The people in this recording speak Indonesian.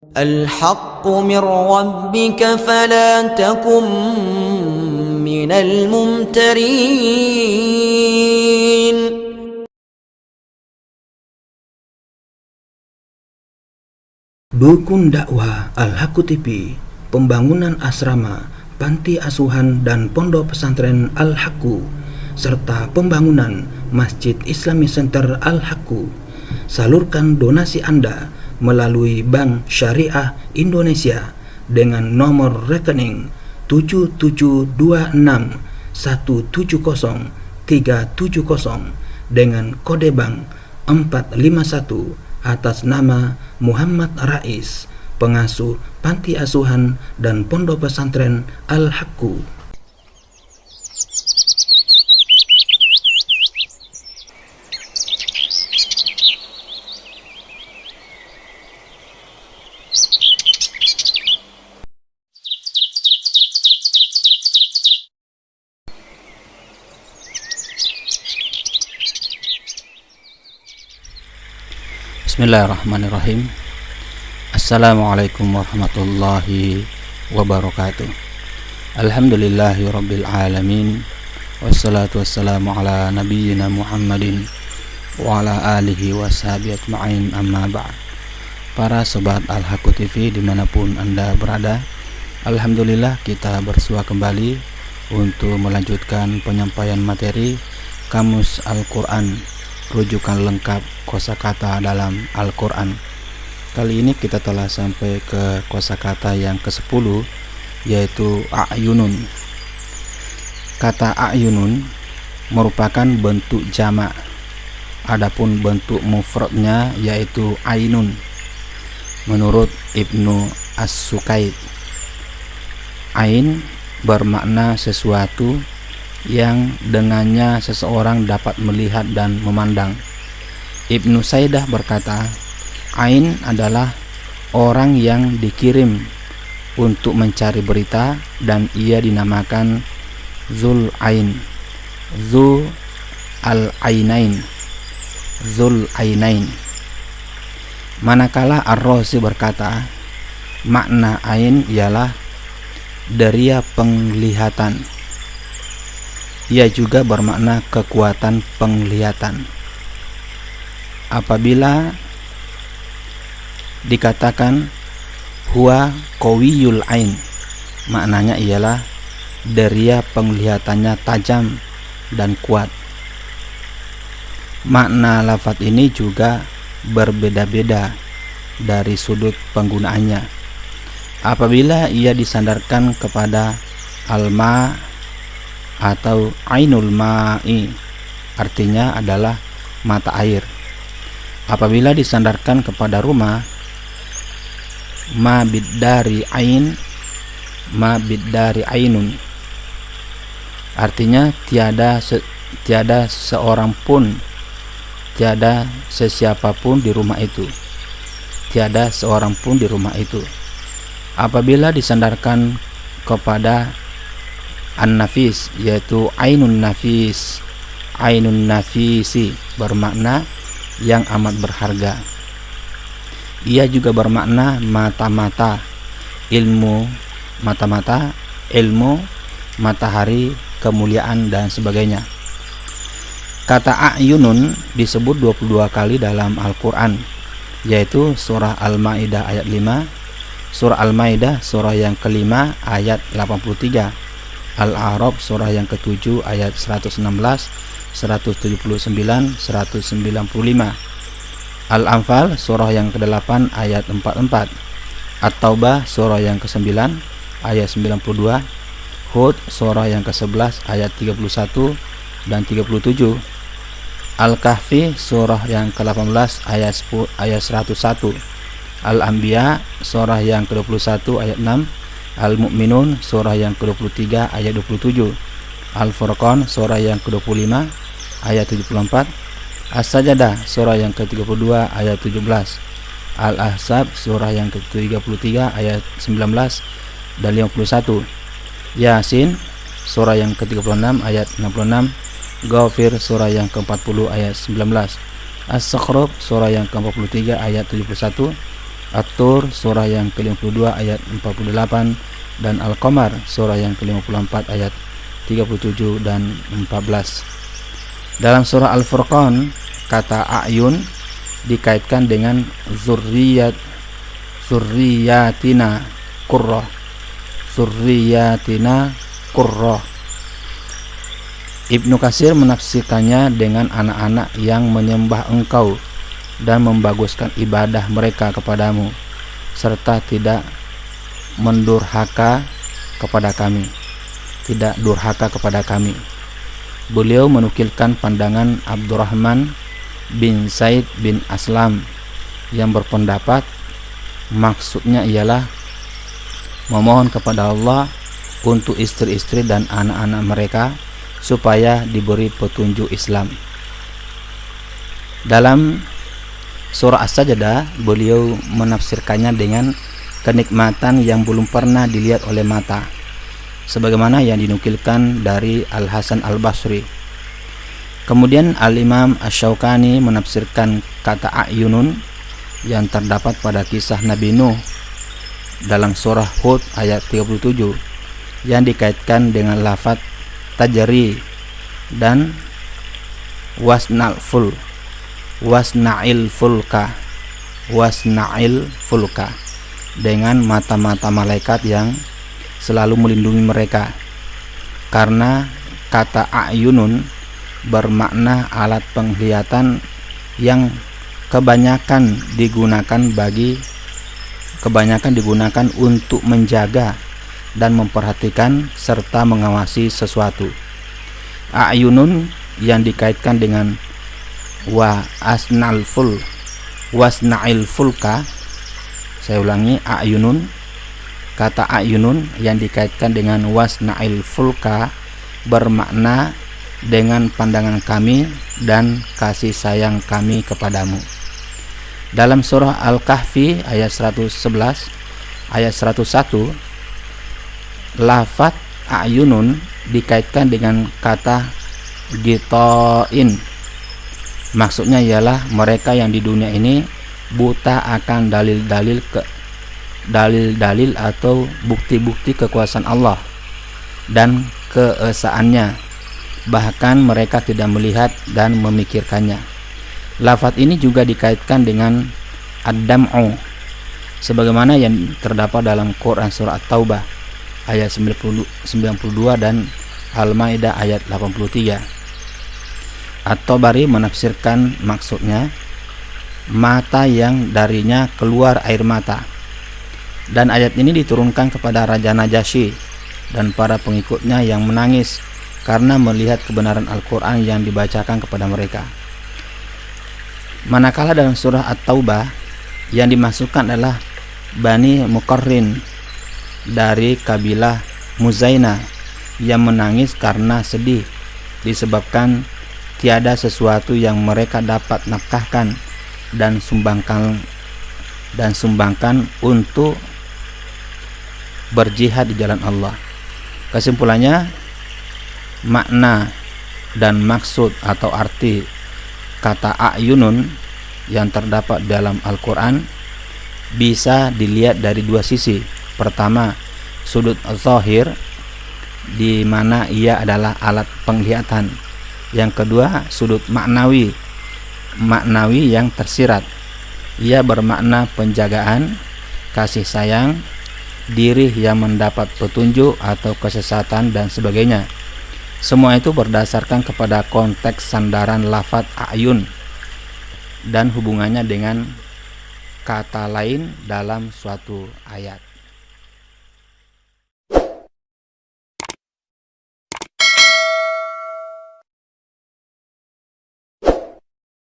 الحق من ربك فلا تكن من الممترين. Dukun dakwah Al-Haqqu TV, pembangunan asrama, panti asuhan dan pondok pesantren Al-Haqqu, serta pembangunan Masjid Islamic Center Al-Haqqu. Salurkan donasi Anda melalui Bank Syariah Indonesia dengan nomor rekening 7726170370 dengan kode bank 451 atas nama Muhammad Rais, pengasuh panti asuhan dan pondok pesantren Al-Haqqu. Bismillahirrahmanirrahim. Assalamualaikum warahmatullahi wabarakatuh. Alhamdulillahi rabbil alamin. Wassalatu wassalamu ala nabiyyina Muhammadin wa ala alihi wa sahbihi ajma'in, amma ba'd. Para sobat Al-Haqqu TV dimanapun Anda berada, alhamdulillah kita bersua kembali untuk melanjutkan penyampaian materi Kamus Al-Quran, rujukan lengkap kosakata dalam Al-Quran. Kali ini kita telah sampai ke kosakata yang ke-10, yaitu a'yunun. Kata a'yunun merupakan bentuk jamak, adapun bentuk mufradnya yaitu ainun. Menurut Ibnu As-Sukaid, ain bermakna sesuatu yang dengannya seseorang dapat melihat dan memandang. Ibnu Saidah berkata, ain adalah orang yang dikirim untuk mencari berita dan ia dinamakan Zul Ain, Zu Al-Ainain, Zul Ainain. Manakala Ar-Razi berkata, makna ain ialah deria penglihatan. Ia juga bermakna kekuatan penglihatan. Apabila dikatakan huwa qawiyul ain, maknanya ialah deria penglihatannya tajam dan kuat. Makna lafaz ini juga berbeda-beda dari sudut penggunaannya. Apabila ia disandarkan kepada alma atau ainul ma'i, artinya adalah mata air. Apabila disandarkan kepada rumah, ma biddari ain, ma biddari ainun, artinya tiada seorang pun, tiada sesiapapun di rumah itu, tiada seorang pun di rumah itu. Apabila disandarkan kepada an-nafis, yaitu ainun nafis, ainun nafisi, bermakna yang amat berharga. Ia juga bermakna mata-mata, ilmu, mata-mata, ilmu, matahari, kemuliaan dan sebagainya. Kata a'yunun disebut 22 kali dalam Al-Quran, yaitu surah Al-Ma'idah ayat 5, surah Al-Ma'idah surah yang ke-5 ayat 83, Al-A'raf surah yang ke-7 ayat 116, 179, 195, Al-Anfal surah yang ke-8 ayat 44, At-Taubah surah yang ke-9 ayat 92, Hud surah yang ke-11 ayat 31 dan 37, Al-Kahfi surah yang ke-18 ayat 101, Al-Anbiya surah yang ke-21 ayat 6, Al-Mu'minun surah yang ke-23 ayat 27, Al-Furqan surah yang ke-25 ayat 74, As-Sajdah surah yang ke-32 ayat 17, Al-Ahzab surah yang ke-33 ayat 19 dan 51, Yasin surah yang ke-36 ayat 66, Ghafir surah yang ke-40 ayat 19, As-Sakhruf surah yang ke-43 ayat 71, At-Tur surah yang ke-52 ayat 48 dan Al-Qamar surah yang ke-54 ayat 37 dan 14. Dalam surah Al-Furqan, kata a'yun dikaitkan dengan zurriyatina qurrah. Ibnu Katsir menafsirkannya dengan anak-anak yang menyembah engkau dan membaguskan ibadah mereka kepadamu, serta tidak durhaka kepada kami. Beliau menukilkan pandangan Abdurrahman bin Zaid bin Aslam yang berpendapat maksudnya ialah memohon kepada Allah untuk istri-istri dan anak-anak mereka supaya diberi petunjuk Islam. Dalam surah As-Sajdah, beliau menafsirkannya dengan kenikmatan yang belum pernah dilihat oleh mata, sebagaimana yang dinukilkan dari Al-Hasan Al-Basri. Kemudian Al-Imam Asy-Syaukani menafsirkan kata a'yunun yang terdapat pada kisah Nabi Nuh dalam surah Hud ayat 37 yang dikaitkan dengan lafaz tajri dan wasna'il fulka dengan mata-mata malaikat yang selalu melindungi mereka, karena kata a'yunun bermakna alat penglihatan yang kebanyakan digunakan untuk menjaga dan memperhatikan serta mengawasi sesuatu. A'yunun yang dikaitkan dengan wasna'il fulka, saya ulangi, a'yunun, kata a'yunun yang dikaitkan dengan wasna'il fulka bermakna dengan pandangan kami dan kasih sayang kami kepadamu. Dalam surah Al-Kahfi ayat 111 ayat 101, lafaz a'yunun dikaitkan dengan kata gitoin. Maksudnya ialah mereka yang di dunia ini buta akan dalil-dalil atau bukti-bukti kekuasaan Allah dan keesaannya, bahkan mereka tidak melihat dan memikirkannya. Lafaz ini juga dikaitkan dengan ad-dam'u, sebagaimana yang terdapat dalam Quran surah At-Taubah ayat 92 dan Al-Maidah ayat 83. At-Tabari menafsirkan maksudnya mata yang darinya keluar air mata, dan ayat ini diturunkan kepada Raja Najasyi dan para pengikutnya yang menangis karena melihat kebenaran Al-Quran yang dibacakan kepada mereka. Manakala dalam surah At-Taubah yang dimasukkan adalah Bani Muqarrin dari kabilah Muzaina yang menangis karena sedih disebabkan tiada sesuatu yang mereka dapat nafkahkan dan sumbangkan untuk berjihad di jalan Allah. Kesimpulannya, makna dan maksud atau arti kata a'yunun yang terdapat dalam Al-Quran bisa dilihat dari dua sisi. Pertama, sudut zahir, di mana ia adalah alat penglihatan. Yang kedua, sudut maknawi yang tersirat. Ia bermakna penjagaan, kasih sayang, diri yang mendapat petunjuk atau kesesatan dan sebagainya. Semua itu berdasarkan kepada konteks sandaran lafaz a'yun dan hubungannya dengan kata lain dalam suatu ayat.